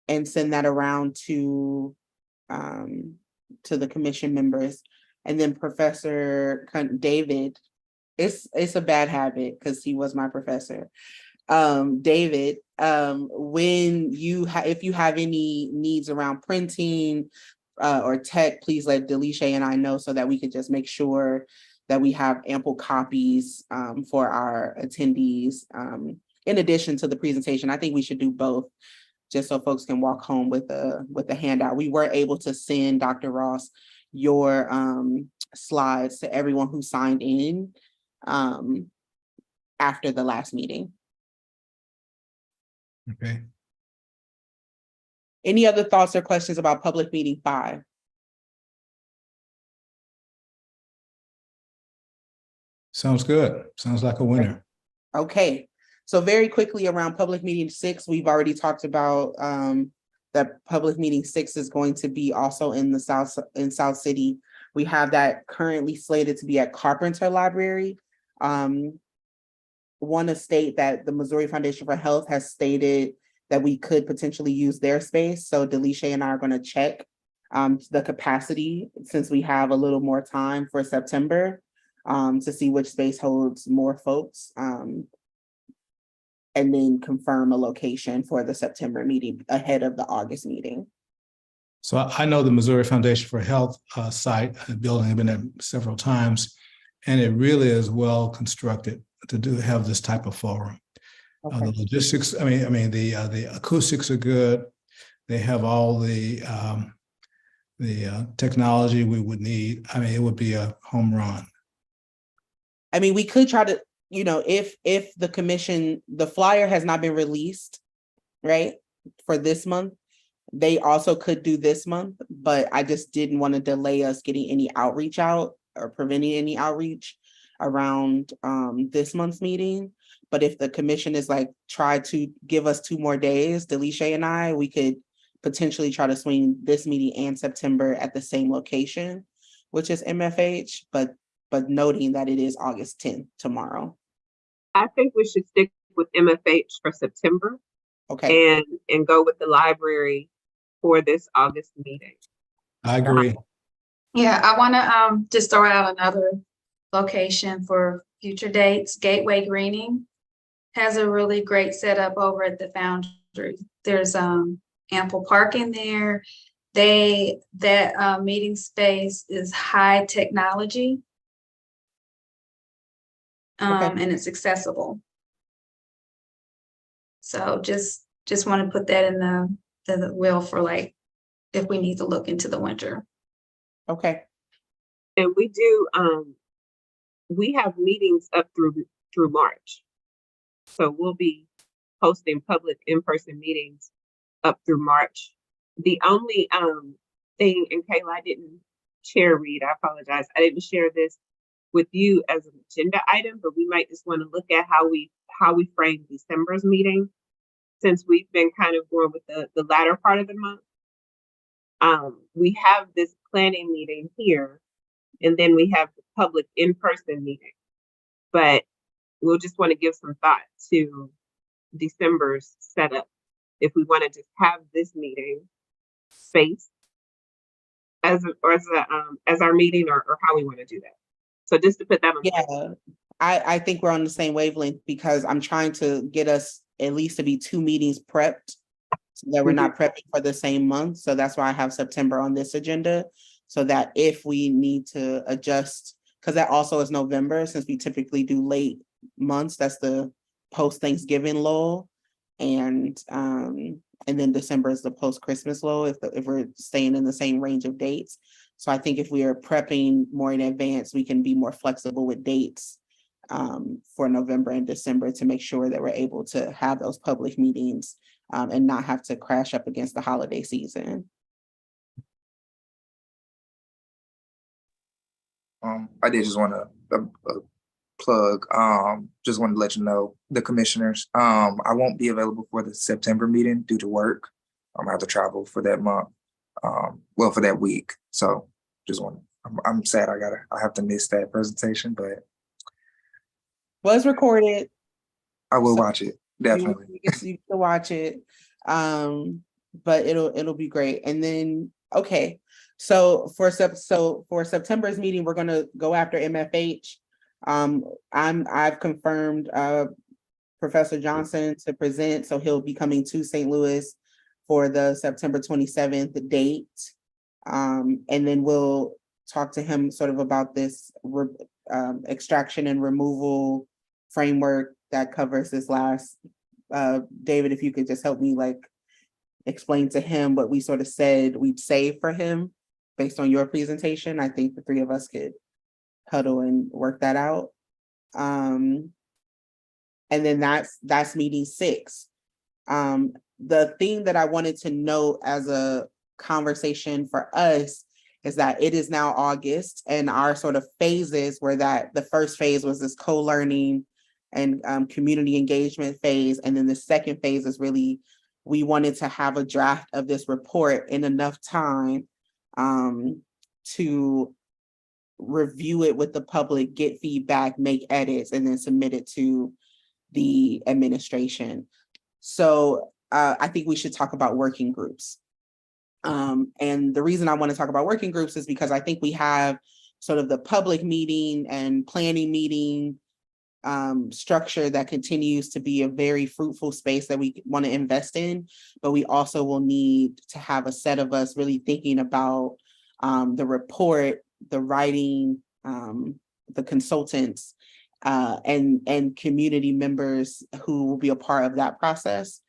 And send that around to the commission members. And then Professor David, it's a bad habit because he was my professor. David, when if you have any needs around printing or tech, please let Delisha and I know so that we could just make sure that we have ample copies for our attendees. In addition to the presentation, I think we should do both, just so folks can walk home with a handout. We were able to send Dr. Ross your slides to everyone who signed in after the last meeting. Okay. Any other thoughts or questions about public meeting 5? Sounds good. Sounds like a winner. Okay. So very quickly around public meeting 6, we've already talked about that public meeting 6 is going to be also in South City. We have that currently slated to be at Carpenter Library. Want to state that the Missouri Foundation for Health has stated that we could potentially use their space. So Delisha and I are going to check the capacity since we have a little more time for September to see which space holds more folks. And then confirm a location for the September meeting ahead of the August meeting. So I know the Missouri Foundation for Health site building. I've been there several times, and it really is well constructed to have this type of forum. Okay. The logistics, the acoustics are good. They have all the technology we would need. I mean, it would be a home run. I mean, we could try to, if the commission, the flyer has not been released, right, for this month, they also could do this month, but I just didn't want to delay us getting any outreach out or preventing any outreach around this month's meeting. But if the commission is like, try to give us 2 more days, Delisha and I, we could potentially try to swing this meeting and September at the same location, which is MFH, but noting that it is August 10th tomorrow. I think we should stick with MFH for September. Okay. And go with the library for this August meeting. I agree. Yeah, I want to just throw out another location for future dates. Gateway Greening has a really great setup over at the Foundry. There's ample parking there. That meeting space is high technology. Okay. And it's accessible. So just want to put that in the wheel for like if we need to look into the winter. Okay. And we do we have meetings up through March. So we'll be hosting public in-person meetings up through March. The only thing, and Kayla, I didn't share, Reed, I apologize. I didn't share this with you as an agenda item, but we might just want to look at how we frame December's meeting, since we've been kind of going with the latter part of the month. We have this planning meeting here, and then we have the public in-person meeting. But we'll just want to give some thought to December's setup, if we want to just have this meeting space as our meeting, or how we want to do that. So just to put that on. Yeah, I think we're on the same wavelength, because I'm trying to get us at least to be 2 meetings prepped, so that we're not prepping for the same month. So that's why I have September on this agenda, so that if we need to adjust, because that also is November, since we typically do late months, that's the post-Thanksgiving lull. And then December is the post-Christmas lull, if we're staying in the same range of dates. So I think if we are prepping more in advance, we can be more flexible with dates for November and December, to make sure that we're able to have those public meetings and not have to crash up against the holiday season. I did just want to plug, just wanted to let you know, the commissioners, I won't be available for the September meeting due to work. I have to travel for that month, well, for that week. So just want, I'm sad I have to miss that presentation, but Was recorded. I will So watch it, definitely. You can watch it, but it'll be great. And then, okay, so for September's meeting, we're gonna go after MFH. I've confirmed Professor Johnson to present, so he'll be coming to St. Louis for the September 27th date. And then we'll talk to him sort of about this extraction and removal framework that covers this last. David, if you could just help me explain to him what we sort of said we'd save for him based on your presentation. I think the 3 of us could huddle and work that out. And then that's meeting 6. The thing that I wanted to note as a conversation for us is that it is now August, and our sort of phases were that the first phase was this co-learning and community engagement phase. And then the second phase is really, we wanted to have a draft of this report in enough time to review it with the public, get feedback, make edits, and then submit it to the administration. So I think we should talk about working groups. And the reason I want to talk about working groups is because I think we have sort of the public meeting and planning meeting structure that continues to be a very fruitful space that we want to invest in, but we also will need to have a set of us really thinking about the report, the writing, the consultants, and community members who will be a part of that process.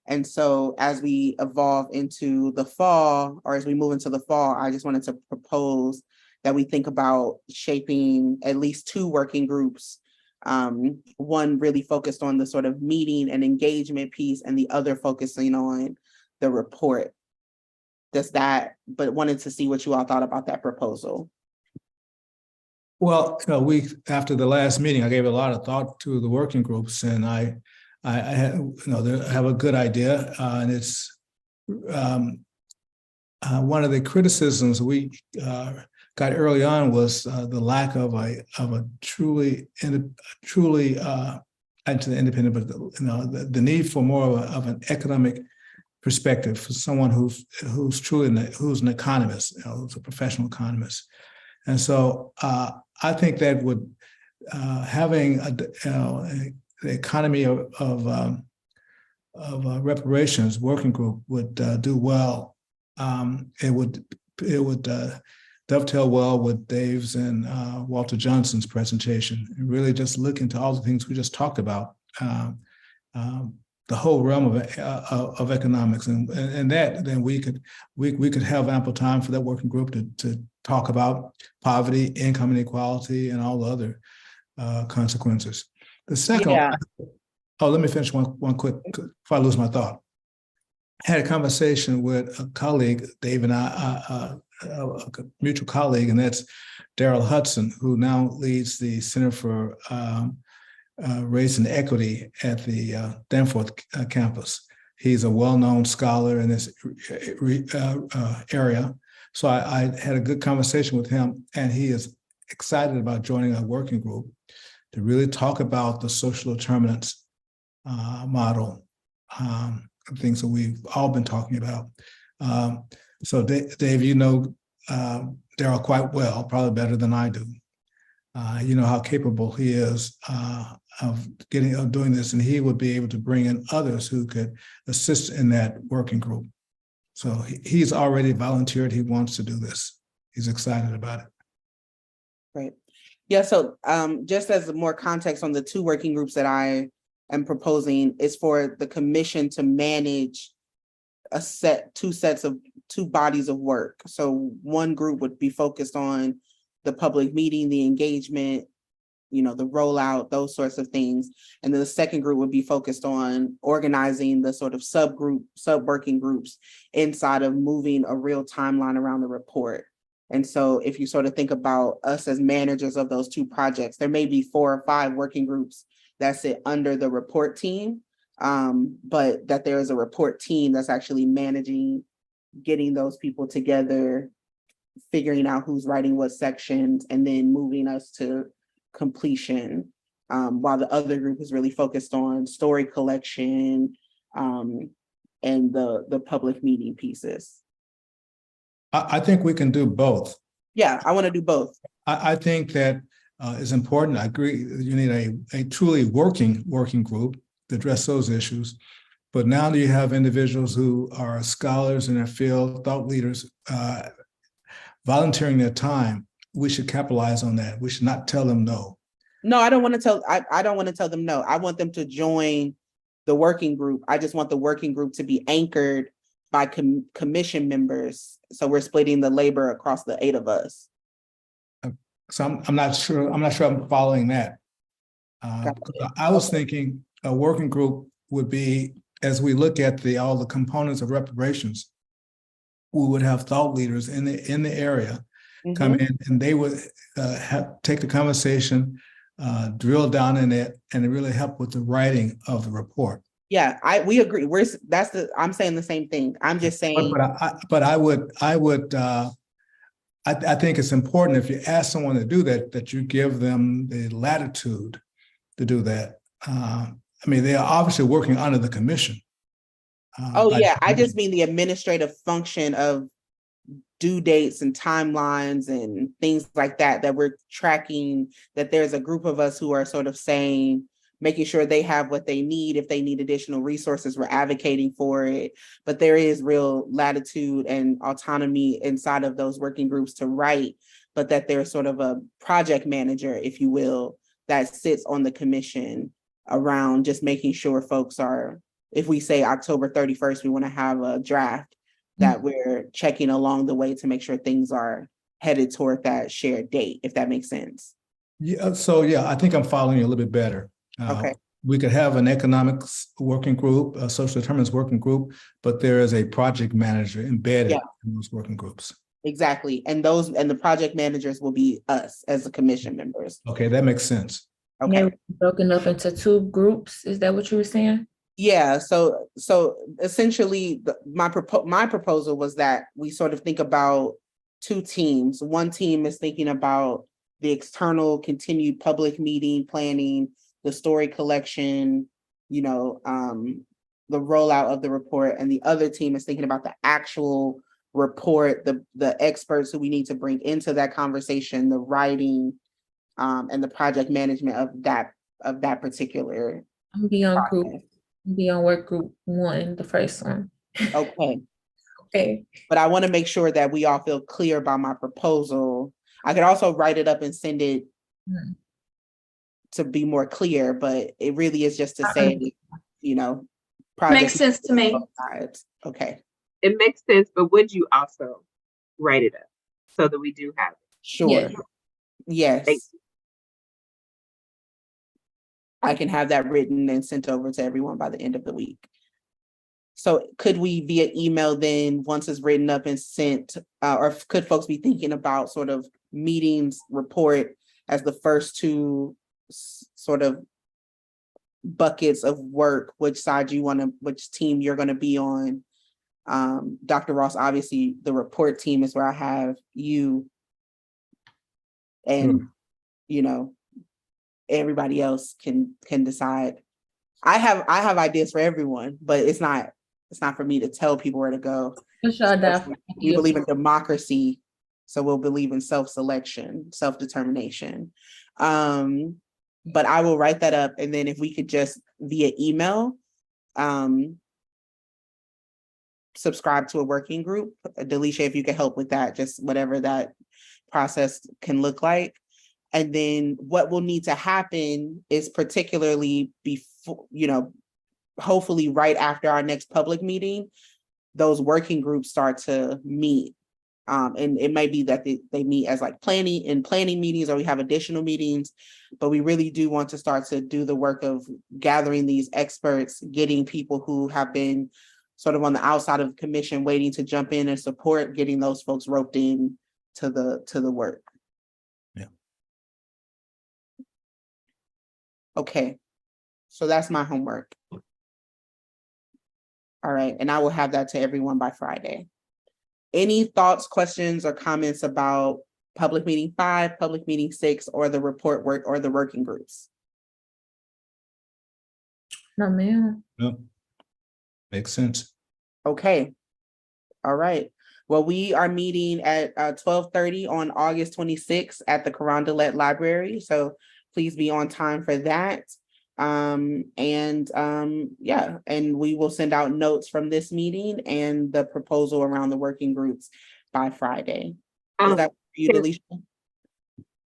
And so as we evolve into the fall, or as we move into the fall, I just wanted to propose that we think about shaping at least 2 working groups. One really focused on the sort of meeting and engagement piece, and the other focusing on the report. But wanted to see what you all thought about that proposal. Well, after the last meeting, I gave a lot of thought to the working groups, and I have a good idea, and it's one of the criticisms we got early on was the lack of a truly independent, but the need for more of an economic perspective for someone who's an economist, who's a professional economist. And so I think that would having the economy of reparations working group would do well. It would dovetail well with Dave's and Walter Johnson's presentation, and really just look into all the things we just talked about, the whole realm of economics, and that then we could have ample time for that working group to talk about poverty, income inequality, and all the other consequences. The second, let me finish one quick before I lose my thought. I had a conversation with a colleague, Dave and I, a mutual colleague, and that's Daryl Hudson, who now leads the Center for Race and Equity at the Danforth campus. He's a well-known scholar in this area. So I had a good conversation with him, and he is excited about joining a working group to really talk about the social determinants model, things that we've all been talking about. So Dave, you know Daryl quite well, probably better than I do. You know how capable he is of doing this, and he would be able to bring in others who could assist in that working group. So he's already volunteered. He wants to do this. He's excited about it. Right. Yeah. So just as more context on the two working groups that I am proposing is for the commission to manage two bodies of work. So one group would be focused on the public meeting, the engagement, you know, the rollout, those sorts of things. And then the second group would be focused on organizing the sort of sub-working groups inside of moving a real timeline around the report. And so if you sort of think about us as managers of those two projects, there may be 4 or 5 working groups that sit under the report team, but that there is a report team that's actually managing, getting those people together, figuring out who's writing what sections, and then moving us to completion, while the other group is really focused on story collection and the public meeting pieces. I think we can do both. Yeah, I want to do both. I think that is important. I agree. You need a truly working group to address those issues. But now that you have individuals who are scholars in their field, thought leaders, volunteering their time, we should capitalize on that. We should not tell them no. No, I don't want to tell. I don't want to tell them no. I want them to join the working group. I just want the working group to be anchored by commission members. So we're splitting the labor across the 8 of us. So I'm not sure. I'm not sure I'm following that. I was thinking a working group would be, as we look at all the components of reparations, we would have thought leaders in the area come in, and they would take the conversation, drill down in it, and really help with the writing of the report. Yeah, we agree. I'm saying the same thing. I'm just saying. But I think it's important, if you ask someone to do that, that you give them the latitude to do that. I mean, they are obviously working under the commission. Oh yeah, I just mean the administrative function of due dates and timelines and things like that we're tracking, that there's a group of us who are sort of saying, making sure they have what they need. If they need additional resources, we're advocating for it. But there is real latitude and autonomy inside of those working groups to write, but that there's sort of a project manager, if you will, that sits on the commission around just making sure folks are, if we say October 31st, we want to have a draft, that we're checking along the way to make sure things are headed toward that shared date, if that makes sense. Yeah, so yeah, I think I'm following you a little bit better. Okay. We could have an economics working group, a social determinants working group, but there is a project manager embedded in those working groups. Exactly. And the project managers will be us as the commission members. Okay, that makes sense. Okay. They're broken up into 2 groups. Is that what you were saying? Yeah, so essentially my proposal was that we sort of think about 2 teams. One team is thinking about the external continued public meeting planning, the story collection, you know, the rollout of the report, and the other team is thinking about the actual report, the experts who we need to bring into that conversation, the writing, and the project management of that particular. I'm be on work group 1, the first one. Okay. Okay. But I want to make sure that we all feel clear about my proposal. I could also write it up and send it to be more clear, but it really is just to say, you know, Makes sense to me. Okay. It makes sense, but would you also write it up so that we do have it? Sure. Yes. Thank you. I can have that written and sent over to everyone by the end of the week. So could we via email then, once it's written up and sent, or could folks be thinking about sort of meetings report as the first two sort of buckets of work, which side you want to, which team you're going to be on? Dr. Ross, obviously the report team is where I have you, and you know, everybody else can decide. I have ideas for everyone, but it's not for me to tell people where to go. For sure, Daph. We believe in democracy, so we'll believe in self-selection, self-determination. But I will write that up, and then if we could just via email subscribe to a working group. Delisha, if you could help with that, just whatever that process can look like. And then what will need to happen is, particularly before, hopefully right after our next public meeting, those working groups start to meet. And it might be that they meet as like planning meetings, or we have additional meetings, but we really do want to start to do the work of gathering these experts, getting people who have been sort of on the outside of the commission waiting to jump in and support, getting those folks roped in to the work. Yeah. Okay, so that's my homework. All right, and I will have that to everyone by Friday. Any thoughts, questions, or comments about public meeting 5, public meeting 6, or the report work or the working groups? No, ma'am. No. Makes sense. Okay. All right. Well, we are meeting at 12:30 on August 26th at the Carondelet Library. So please be on time for that. Yeah, and we will send out notes from this meeting and the proposal around the working groups by Friday. Is that for you, Delisha?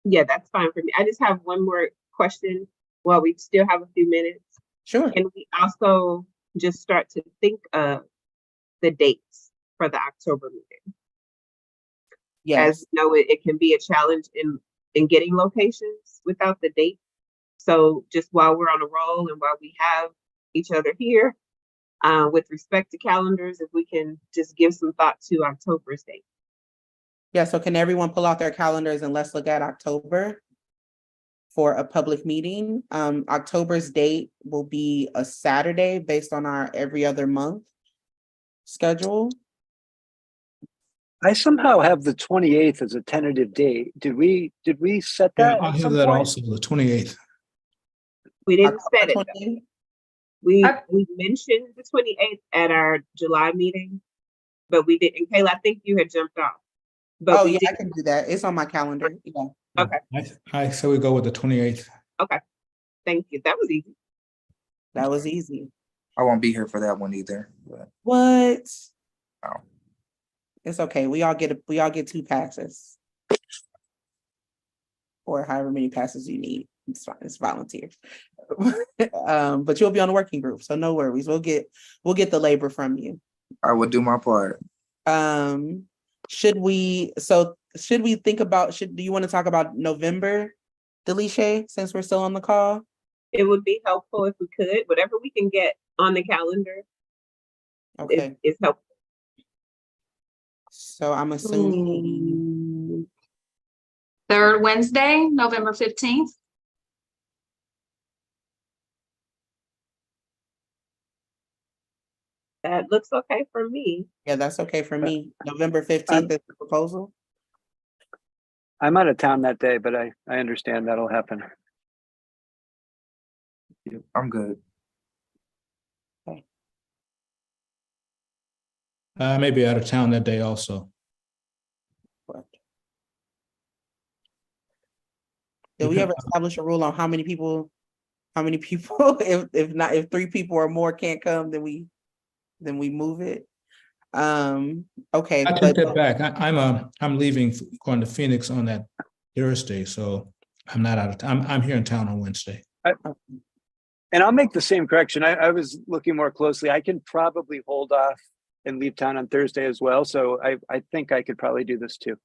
Yeah, that's fine for me. I just have one more question while we still have a few minutes. Sure. Can we also just start to think of the dates for the October meeting? Yes. As you know, it can be a challenge in getting locations without the date. So just while we're on a roll and while we have each other here, with respect to calendars, if we can just give some thought to October's date. Yeah, so can everyone pull out their calendars and let's look at October for a public meeting. October's date will be a Saturday based on our every other month schedule. I somehow have the 28th as a tentative date. Did we set Yeah, that I at have some that point? also, the 28th. We didn't set it. October 28th? We mentioned the 28th at our July meeting, but we didn't. Kayla, I think you had jumped off. But Oh we yeah, did. I can do that. It's on my calendar. Yeah. Okay. I say we go with the 28th. Okay. Thank you. That was easy. That was easy. I won't be here for that one either. But What? Oh. It's okay. We all get 2 passes. Or however many passes you need. It's fine. It's volunteer. But you'll be on the working group, so no worries. We'll get the labor from you. I will do my part. Should we think about, do you want to talk about November, Delisha, since we're still on the call? It would be helpful if we could, whatever we can get on the calendar. Okay. Is helpful. So I'm assuming Third Wednesday, November 15th. That looks okay for me. yeah, that's okay for me. November 15th is the proposal. I'm out of town that day, but I understand that'll happen. I'm good. I may be out of town that day also. Did we ever establish a rule on how many people, if 3 people or more can't come, then we move it? Okay. I take that back. I'm leaving, going to Phoenix on that Thursday, so I'm not out of town. I'm here in town on Wednesday. And I'll make the same correction. I was looking more closely. I can probably hold off and leave town on Thursday as well. So I think I could probably do this too.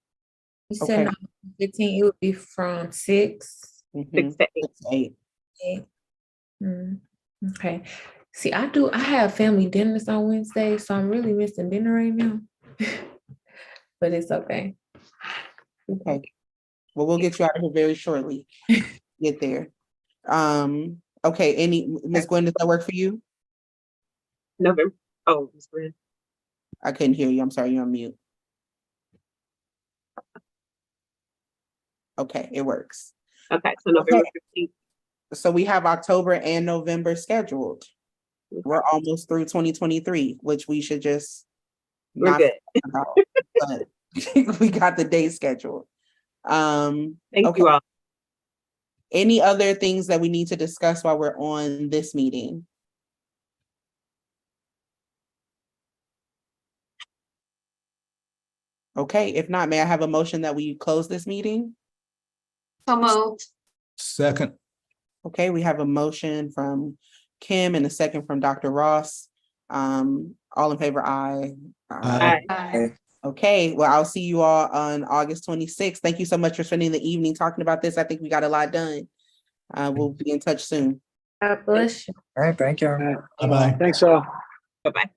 You said Okay. 15, it would be from 6. Mhm. 6 to 8. 8. 8. Okay. See, I have family dinners on Wednesday, so I'm really missing dinner right now. But it's okay. Okay. Well, we'll get you out of here very shortly. Get there. Okay, Ms. Gwen, does that work for you? November. Oh, Ms. Gwen. I couldn't hear you. I'm sorry, you're on mute. Okay, it works. Okay, so November 15th. So we have October and November scheduled. We're almost through 2023, which we should just We're not good. forget about, but we got the date scheduled. Thank Okay. you all. Any other things that we need to discuss while we're on this meeting? Okay, if not, may I have a motion that we close this meeting? So moved. Second, Okay, we have a motion from Kim and a second from Dr. Ross. All in favor, aye. Aye. Aye. Okay, well, I'll see you all on August 26th. Thank you so much for spending the evening talking about this. I think we got a lot done. We'll be in touch soon. God bless you. All right, thank you. All right. bye-bye. Thanks all. Bye-bye.